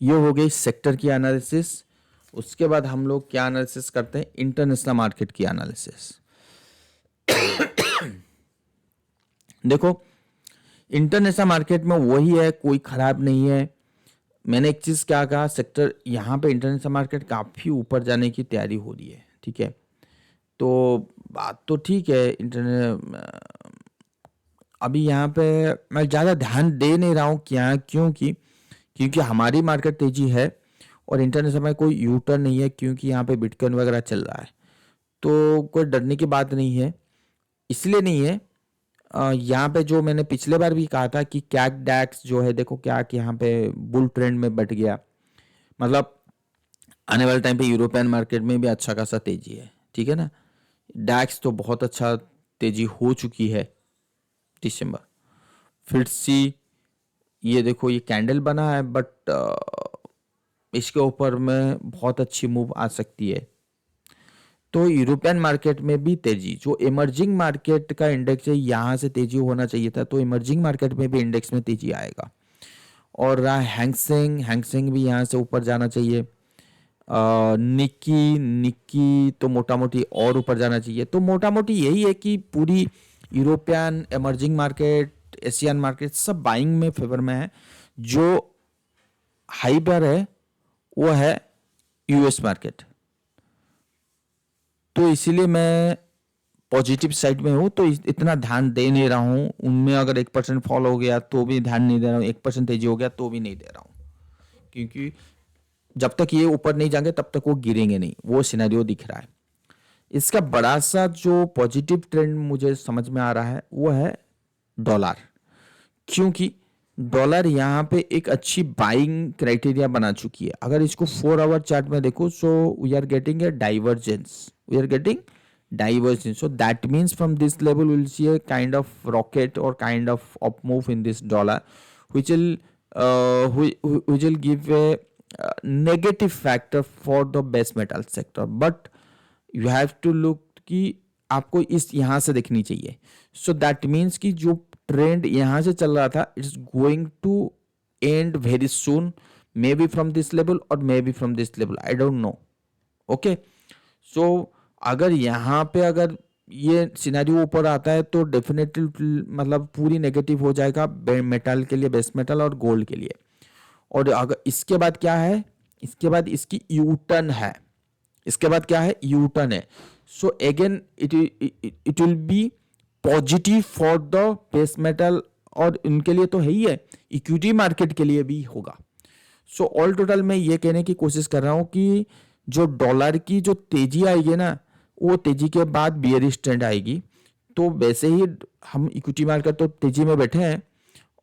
ये हो गई सेक्टर की एनालिसिस. उसके बाद हम लोग क्या एनालिसिस करते हैं, इंटरनेशनल मार्केट की एनालिसिस. देखो, इंटरनेशनल मार्केट में वही है, कोई खराब नहीं है. मैंने एक चीज़ क्या कहा, सेक्टर यहाँ पे इंटरनेशनल मार्केट काफ़ी ऊपर जाने की तैयारी हो रही है. ठीक है. तो बात तो ठीक है. इंटरनेट अभी यहाँ पे मैं ज़्यादा ध्यान दे नहीं रहा हूँ, क्या, क्योंकि हमारी मार्केट तेजी है और इंटरनेशनल में कोई यू टर्न नहीं है, क्योंकि यहाँ पे बिटकॉइन वगैरह चल रहा है. तो कोई डरने की बात नहीं है, इसलिए नहीं है. यहाँ पे जो मैंने पिछले बार भी कहा था कि कैक डैक्स जो है, देखो क्या कि यहाँ पे बुल ट्रेंड में बैठ गया. मतलब आने वाले टाइम पे यूरोपियन मार्केट में भी अच्छा खासा तेजी है. ठीक है ना. डैक्स तो बहुत अच्छा तेजी हो चुकी है दिसंबर. फिर सी, ये देखो ये कैंडल बना है, बट इसके ऊपर में बहुत अच्छी मूव आ सकती है. तो यूरोपियन मार्केट में भी तेजी, जो इमर्जिंग मार्केट का इंडेक्स है यहाँ से तेजी होना चाहिए था, तो इमर्जिंग मार्केट में भी इंडेक्स में तेजी आएगा। और रहा हैंगसेंग भी यहाँ से ऊपर जाना चाहिए। निक्की निक्की तो मोटा मोटी और ऊपर जाना चाहिए। तो मोटा मोटी यही है कि पूरी European, emerging market, Asian market सब बाइंग में फेवर में है। जो हाई पर है वो है यूएस मार्केट। तो इसीलिए मैं पॉजिटिव साइड में हूँ, तो इतना ध्यान दे नहीं रहा हूँ उनमें। अगर 1% फॉल हो गया तो भी ध्यान नहीं दे रहा हूँ, 1% तेजी हो गया तो भी नहीं दे रहा हूँ, क्योंकि जब तक ये ऊपर नहीं जाएंगे तब तक वो गिरेंगे नहीं, वो सिनेरियो दिख रहा है। इसका बड़ा सा जो पॉजिटिव ट्रेंड मुझे समझ में आ रहा है वो है डॉलर, क्योंकि डॉलर यहाँ पे एक अच्छी बाइंग क्राइटेरिया बना चुकी है। अगर इसको 4 आवर चार्ट में देखो, so we are getting a divergence, so that means from this level we'll see a kind of rocket or kind of up move in this dollar, which will give a negative factor for the base metal sector, but you have to look कि आपको इस यहाँ से देखनी चाहिए। सो that means कि जो trend यहाँ से चल रहा था, it's going to end very soon, maybe from this level और maybe from this level, I don't know. Okay, so अगर यहाँ पे अगर ये सिनेरियो ऊपर आता है तो डेफिनेटली मतलब पूरी नेगेटिव हो जाएगा मेटल के लिए, बेस मेटल और गोल्ड के लिए। और अगर इसके बाद क्या है, इसके बाद इसकी यू टर्न है, इसके बाद क्या है, यू टर्न है। So again it will be positive for the base metal, और इनके लिए तो है ही है, इक्विटी मार्केट के लिए भी होगा। सो ऑल टोटल मैं ये कहने की कोशिश कर रहा हूं कि जो डॉलर की जो तेजी आएगी ना, वो तेजी के बाद बियरिश ट्रेंड आएगी। तो वैसे ही हम इक्विटी मार्केट तो तेजी में बैठे हैं,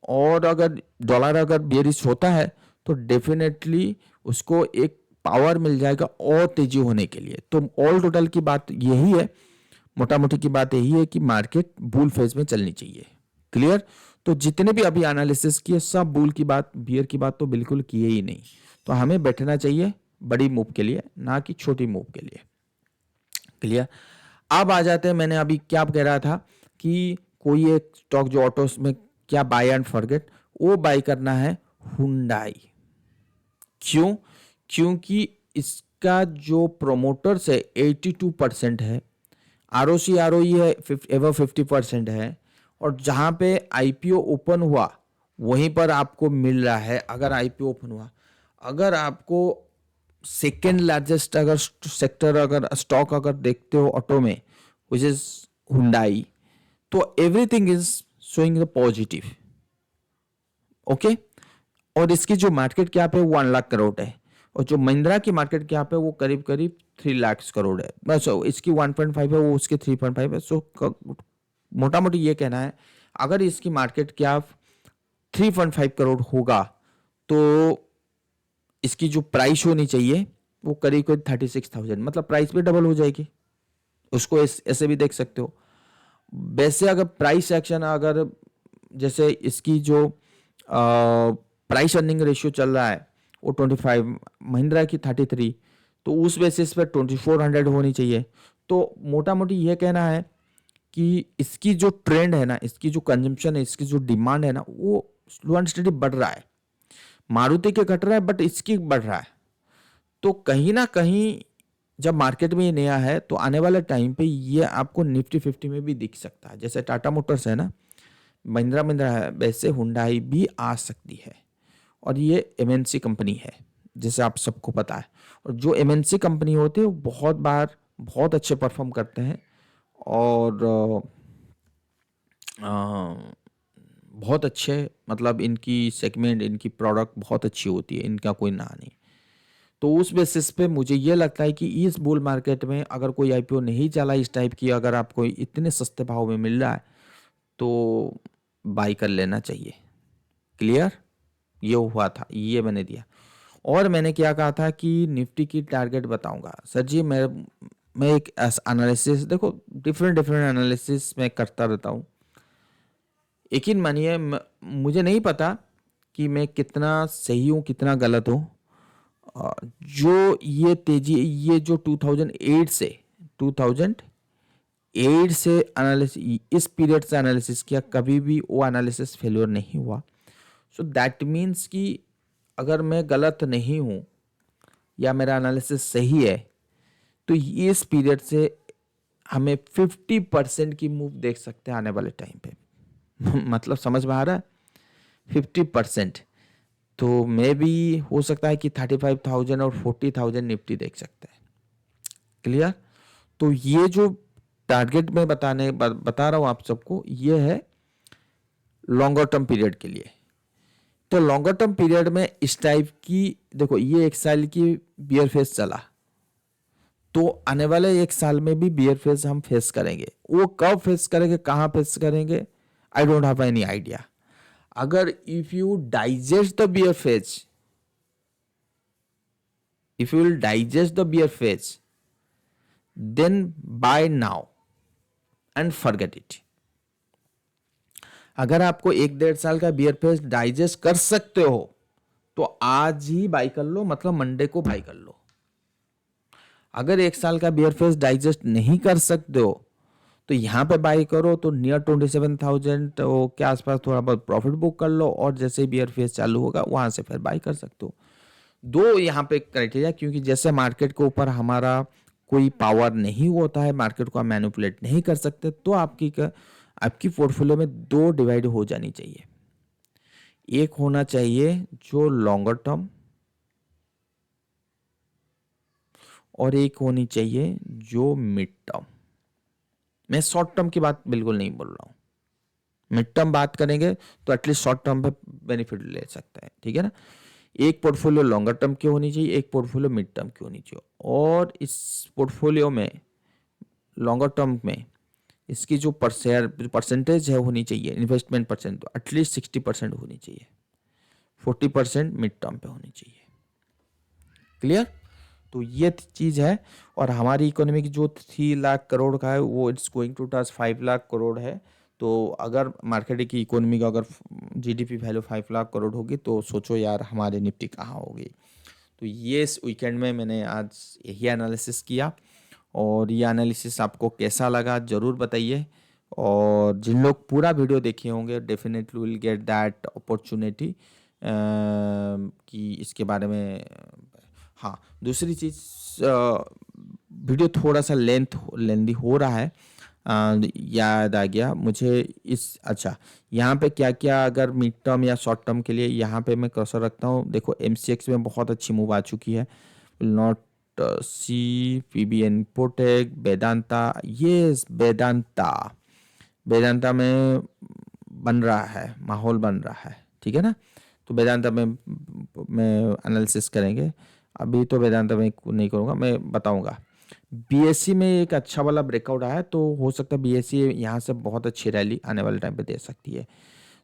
और अगर डॉलर अगर बियरिश होता है तो डेफिनेटली उसको एक पावर मिल जाएगा और तेजी होने के लिए। तो ऑल टोटल की बात यही है, मोटा मोटी की बात यही है कि मार्केट बुल फेज में चलनी चाहिए। क्लियर? तो जितने भी अभी एनालिसिस किए सब बुल की बात, बियर की बात तो बिल्कुल किए ही नहीं। तो हमें बैठना चाहिए बड़ी मूव के लिए, ना कि छोटी मूव के लिए। क्लियर? अब आ जाते हैं, मैंने अभी क्या कह रहा था कि कोई एक स्टॉक जो ऑटोस में क्या बाय एंड फॉरगेट, वो बाय करना है हुंडई। क्यों? क्योंकि इसका जो प्रोमोटर्स है 82% है, आरओसी आरओई है एवर 50% है, और जहां पे आईपीओ ओपन हुआ वहीं पर आपको मिल रहा है। अगर आईपीओ ओपन हुआ, अगर आपको सेकेंड लार्जेस्ट अगर सेक्टर अगर स्टॉक अगर देखते हो ऑटो में, विच इज हुंडई, तो everything is showing the positive. Okay, और इसकी जो मार्केट कैप है वो 1 लाख करोड़ है, और जो महिंद्रा की मार्केट कैप है वो करीब करीब 3 लाख करोड़ है। बस इसकी 1.5 है, वो उसकी 3.5 है। सो मोटा मोटी ये कहना है, अगर इसकी मार्केट कैप 3.5 करोड़ होगा तो इसकी जो प्राइस होनी चाहिए वो करीब करीब 36,000, मतलब प्राइस भी डबल हो जाएगी। उसको ऐसे भी देख सकते हो। वैसे अगर प्राइस एक्शन, अगर जैसे इसकी जो प्राइस अर्निंग रेशियो चल रहा है वो 25, महिंद्रा की 33, तो उस बेसिस पर 2400 होनी चाहिए। तो मोटा मोटी ये कहना है कि इसकी जो ट्रेंड है ना, इसकी जो कंजम्पशन है, इसकी जो डिमांड है ना, वो स्लो एंड स्टडी बढ़ रहा है। मारुति के घट रहा है बट इसकी बढ़ रहा है। तो कहीं ना कहीं जब मार्केट में ये नया है तो आने वाले टाइम पे ये आपको निफ्टी 50 में भी दिख सकता है। जैसे टाटा मोटर्स है ना, महिंद्रा है, वैसे हुंडई भी आ सकती है। और ये एमएनसी कंपनी है, जैसे आप सबको पता है। और जो एमएनसी कंपनी होती है वो बहुत बार बहुत अच्छे परफॉर्म करते हैं, और बहुत अच्छे, मतलब इनकी सेगमेंट, इनकी प्रोडक्ट बहुत अच्छी होती है, इनका कोई ना नहीं। तो उस बेसिस पे मुझे ये लगता है कि इस बुल मार्केट में अगर कोई आईपीओ नहीं चला इस टाइप की, अगर आपको इतने सस्ते भाव में मिल रहा है तो बाई कर लेना चाहिए। क्लियर? ये हुआ था, ये मैंने दिया। और मैंने क्या कहा था कि निफ्टी की टारगेट बताऊंगा। सर जी मैं एक एनालिसिस, देखो डिफरेंट एनालिसिस मैं करता रहता हूँ। यकीन मानिए मुझे नहीं पता कि मैं कितना सही हूँ कितना गलत हूँ। जो ये तेजी, ये जो 2008 से 2008 से एनालिसिस, इस पीरियड से एनालिसिस किया, कभी भी वो एनालिसिस फेल्योर नहीं हुआ। सो दैट मीन्स कि अगर मैं गलत नहीं हूँ या मेरा एनालिसिस सही है, तो इस पीरियड से हमें 50% की मूव देख सकते हैं आने वाले टाइम पे। मतलब समझ में आ रहा है? 50%। तो मे भी हो सकता है कि 35,000 और 40,000 निफ्टी देख सकते हैं। क्लियर? तो ये जो टारगेट में बता रहा हूं आप सबको, ये है लॉन्गर टर्म पीरियड के लिए। तो लॉन्गर टर्म पीरियड में इस टाइप की, देखो ये 1 साल की बियर फेस चला, तो आने वाले 1 साल में भी बियर फेस हम फेस करेंगे। वो कब फेस करेंगे, कहां फेस करेंगे, I don't have any idea. अगर if you digest the bear phase, if you will digest the bear phase, then buy now and forget it. अगर आपको 1-1.5 साल का बियर फेज डाइजेस्ट कर सकते हो तो आज ही बाई कर लो, मतलब मंडे को बाई कर लो। अगर 1 साल का बियर फेज डाइजेस्ट नहीं कर सकते हो तो यहां पे बाई करो, तो नियर 27,000 के आसपास थोड़ा बहुत प्रॉफिट बुक कर लो, और जैसे बियर फेज चालू होगा वहां से फिर बाई कर सकते हो। दो यहाँ पे क्राइटेरिया, क्योंकि जैसे मार्केट के ऊपर हमारा कोई पावर नहीं होता है, मार्केट को हम मैनिपुलेट नहीं कर सकते, तो आपकी पोर्टफोलियो में दो डिवाइड हो जानी चाहिए। एक होना चाहिए जो लॉन्गर टर्म, और एक होनी चाहिए जो मिड टर्म। मैं शॉर्ट टर्म की बात बिल्कुल नहीं बोल रहा हूँ। मिड टर्म बात करेंगे तो एटलीस्ट शॉर्ट टर्म पे बेनिफिट ले सकता है, ठीक है ना। एक पोर्टफोलियो लॉन्गर टर्म की होनी चाहिए, एक पोर्टफोलियो मिड टर्म की होनी चाहिए, और इस पोर्टफोलियो में लॉन्गर टर्म में इसकी जो परसेंटेज है होनी चाहिए इन्वेस्टमेंट परसेंट, तो एटलीस्ट 60% होनी चाहिए, 40% मिड टर्म पे होनी चाहिए। क्लियर? तो ये चीज़ है। और हमारी इकोनॉमी की जो 3 लाख करोड़ का है वो it's going to touch 5 lakh crore है। तो अगर मार्केट की इकोनॉमी का अगर जीडीपी वैल्यू 5 लाख करोड़ होगी तो सोचो यार हमारी निफ्टी कहाँ होगी। तो ये इस वीकेंड में मैंने आज यही एनालिसिस किया, और ये एनालिसिस आपको कैसा लगा ज़रूर बताइए। और जिन लोग पूरा वीडियो देखे होंगे definitely will get that opportunity कि इसके बारे में। हाँ, दूसरी चीज़, वीडियो थोड़ा सा लेंदी हो रहा है, याद आ गया मुझे अच्छा, यहाँ पे क्या क्या अगर मिड टर्म या शॉर्ट टर्म के लिए यहाँ पे मैं कर्सर रखता हूँ। देखो MCX में बहुत अच्छी मूव आ चुकी है, not see PB Infotech, Vedanta, ये वेदांता में बन रहा है, माहौल बन रहा है, ठीक है ना। तो वेदांता में एनालिसिस करेंगे, अभी तो वेदांता में नहीं करूँगा, मैं बताऊँगा। BSE में एक अच्छा वाला ब्रेकआउट आया, तो हो सकता है BSE यहाँ से बहुत अच्छी रैली आने वाले टाइम पे दे सकती है।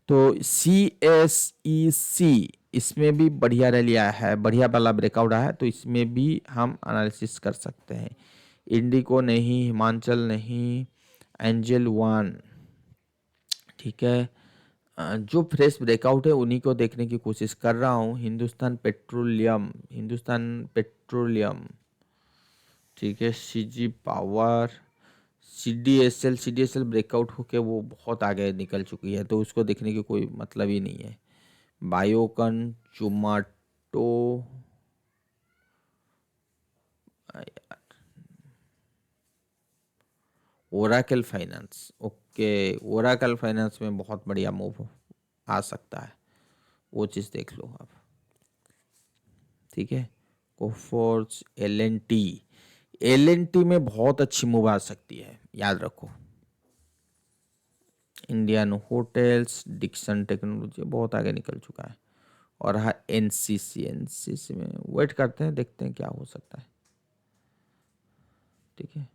तो CSEC, इसमें भी बढ़िया रैली आया है, बढ़िया वाला ब्रेकआउट आया है, तो इसमें भी हम एनालिसिस कर सकते हैं। इंडिको नहीं, हिमाचल नहीं, एंजल वन, ठीक है। जो फ्रेश ब्रेकआउट है उन्हीं को देखने की कोशिश कर रहा हूँ। हिंदुस्तान पेट्रोलियम, ठीक है। CG पावर, CDSL ब्रेकआउट होके वो बहुत आगे निकल चुकी है, तो उसको देखने की कोई मतलब ही नहीं है। Biocon, Zomato, Oracle finance, okay, Oracle finance में बहुत बढ़िया मूव आ सकता है, वो चीज़ देख लो आप, ठीक है। कोफोर्स, LNT में बहुत अच्छी मूव आ सकती है, याद रखो। इंडियन होटल्स, डिक्सन टेक्नोलॉजी बहुत आगे निकल चुका है। और हाँ, NCC में वेट करते हैं, देखते हैं क्या हो सकता है, ठीक है।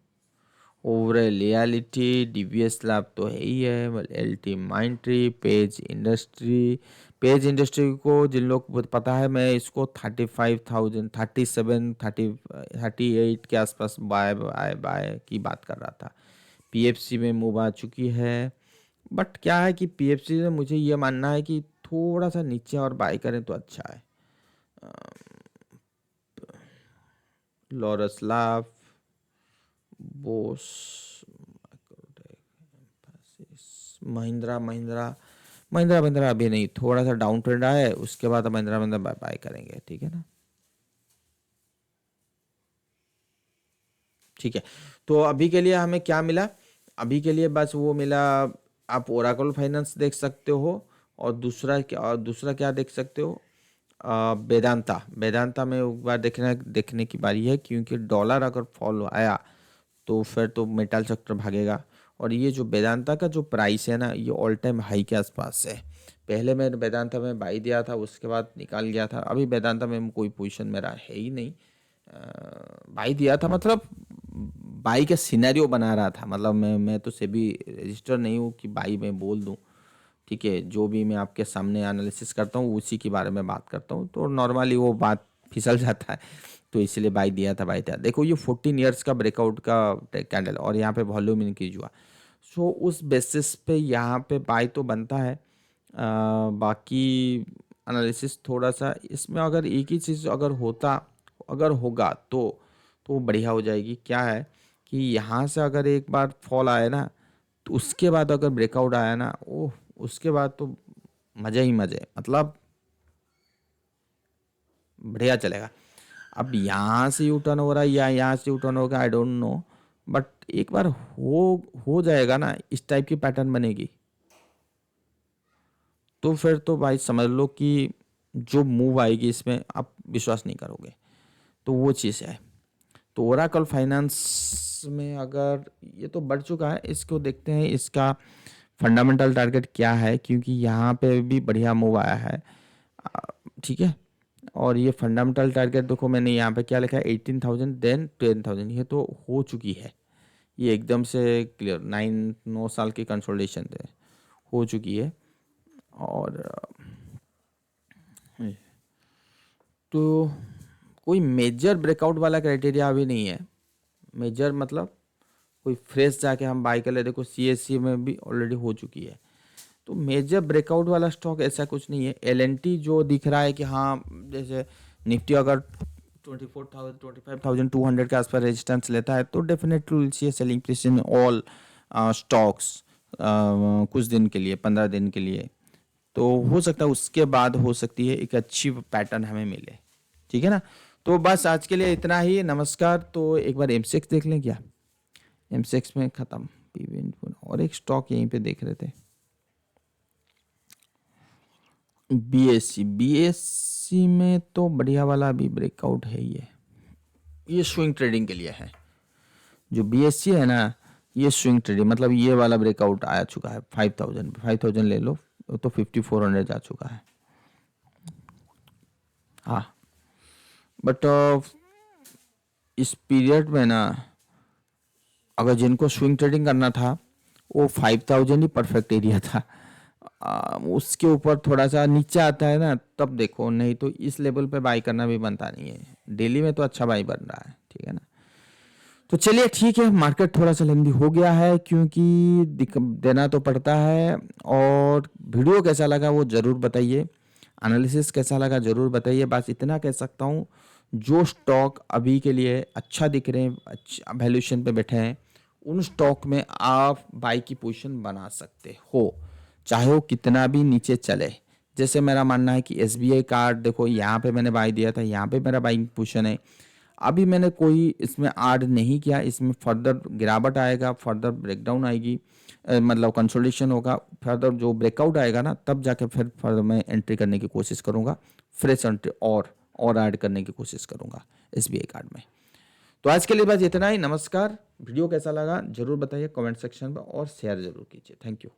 ओवरऑल रियलिटी, DBS लैब तो है ही है, LT माइंट्री, पेज इंडस्ट्री को जिन लोग को पता है, मैं इसको 35,000, 37, 38 के आसपास बाय की बात कर रहा था। PFC में मूव आ चुकी है, बट क्या है कि PFC में मुझे ये मानना है कि थोड़ा सा नीचे और बाय करें तो अच्छा है। लॉरस लैब, बोस, महिंद्रा महिंद्रा महिंद्रा महिंद्रा अभी नहीं, थोड़ा सा डाउन ट्रेंड आया है, उसके बाद महिंद्रा महिंद्रा बाय करेंगे, ठीक है ना। ठीक है, तो अभी के लिए हमें क्या मिला, अभी के लिए बस वो मिला, आप ओराकल फाइनेंस देख सकते हो, और दूसरा क्या देख सकते हो, वेदांता। वेदांता में एक बार देखने की बारी है, क्योंकि डॉलर अगर फॉल आया तो फिर तो मेटल सेक्टर भागेगा। और ये जो वेदांता का जो प्राइस है ना, ये ऑल टाइम हाई के आसपास है। पहले मैंने वेदांता में बाई दिया था, उसके बाद निकाल गया था, अभी वेदांता में कोई पोजीशन मेरा है ही नहीं। बाई दिया था मतलब बाई का सिनेरियो बना रहा था, मतलब मैं तो सेबी रजिस्टर नहीं हूँ कि बाई मैं बोल दूँ। ठीक है, जो भी मैं आपके सामने एनालिसिस करता हूँ उसी के बारे में बात करता हूँ, तो नॉर्मली वो बात फिसल जाता है, तो इसलिए बाई दिया। देखो ये 14 ईयर्स का ब्रेकआउट का कैंडल, और यहाँ पे वॉल्यूम इंक्रीज हुआ, सो उस बेसिस पे यहाँ पे बाई तो बनता है। बाकी एनालिसिस थोड़ा सा इसमें, अगर एक ही चीज़ अगर होगा तो बढ़िया हो जाएगी। क्या है कि यहाँ से अगर एक बार फॉल आए ना, तो उसके बाद अगर ब्रेकआउट आया ना, ओह, उसके बाद तो मज़े ही मज़े, मतलब बढ़िया चलेगा। अब यहाँ से यू टर्न हो रहा है या यहाँ से यू टर्न होगा, आई डोंट नो, बट एक बार हो जाएगा ना, इस टाइप की पैटर्न बनेगी, तो फिर तो भाई समझ लो कि जो मूव आएगी इसमें आप विश्वास नहीं करोगे, तो वो चीज़ है। तो ओराकल फाइनेंस में अगर ये तो बढ़ चुका है, इसको देखते हैं इसका फंडामेंटल टारगेट क्या है, क्योंकि यहाँ पे भी बढ़िया मूव आया है। ठीक है, और ये फंडामेंटल टारगेट देखो, मैंने यहाँ पे क्या लिखा है, 18,000 देन 10,000, ये तो हो चुकी है, ये एकदम से क्लियर, 9 साल की कंसोलिडेशन थे, हो चुकी है। और तो कोई मेजर ब्रेकआउट वाला क्राइटेरिया अभी नहीं है, मेजर मतलब कोई फ्रेश जाके हम बाई कर ले, देखो सीएससी में भी ऑलरेडी हो चुकी है, तो मेजर ब्रेकआउट वाला स्टॉक ऐसा कुछ नहीं है। एलएनटी जो दिख रहा है कि हाँ, जैसे निफ्टी अगर 24,000 25,200 के आसपास रेजिस्टेंस लेता है, तो definitely see selling pressure in all stocks कुछ दिन के लिए, 15 दिन के लिए, तो हो सकता है उसके बाद हो सकती है एक अच्छी पैटर्न हमें मिले। ठीक है ना, तो बस आज के लिए इतना ही, नमस्कार। तो एक बार एमसेक्स देख लें क्या, एमसेक्स में ख़त्म, और एक स्टॉक यहीं पे देख रहे थे, बीएससी में तो बढ़िया वाला अभी ब्रेकआउट है ही है, ये स्विंग ट्रेडिंग के लिए है। जो बीएससी है ना, ये स्विंग ट्रेडिंग, मतलब ये वाला ब्रेकआउट आया चुका है, 5,000 ले लो, तो 5,400 जा चुका है। हाँ, बट इस पीरियड में ना, अगर जिनको स्विंग ट्रेडिंग करना था, वो 5,000 ही परफेक्ट एरिया था। उसके ऊपर थोड़ा सा नीचे आता है ना, तब देखो, नहीं तो इस लेवल पे बाई करना भी बनता नहीं है। डेली में तो अच्छा बाई बन रहा है, ठीक है ना। तो चलिए ठीक है, मार्केट थोड़ा सा लेंदी हो गया है, क्योंकि देना तो पड़ता है। और वीडियो कैसा लगा वो ज़रूर बताइए, एनालिसिस कैसा लगा ज़रूर बताइए। बस इतना कह सकता हूँ, जो स्टॉक अभी के लिए अच्छा दिख रहे हैं, अच्छा वैल्यूएशन पे बैठे हैं, उन स्टॉक में आप बाई की पोजीशन बना सकते हो, चाहे वो कितना भी नीचे चले। जैसे मेरा मानना है कि एसबीआई कार्ड देखो, यहाँ पे मैंने बाई दिया था, यहाँ पे मेरा बाइंग पोजीशन है। अभी मैंने कोई इसमें ऐड नहीं किया, इसमें फर्दर गिरावट आएगा, फर्दर ब्रेकडाउन आएगी, मतलब कंसोलिडेशन होगा, फर्दर जो ब्रेकआउट आएगा ना, तब जाके फिर फर्दर मैं एंट्री करने की कोशिश करूँगा, फ्रेश एंट्री और ऐड करने की कोशिश करूँगा एसबीआई कार्ड में। तो आज के लिए बस इतना ही, नमस्कार। वीडियो कैसा लगा जरूर बताइए कमेंट सेक्शन में, और शेयर जरूर कीजिए। Thank you.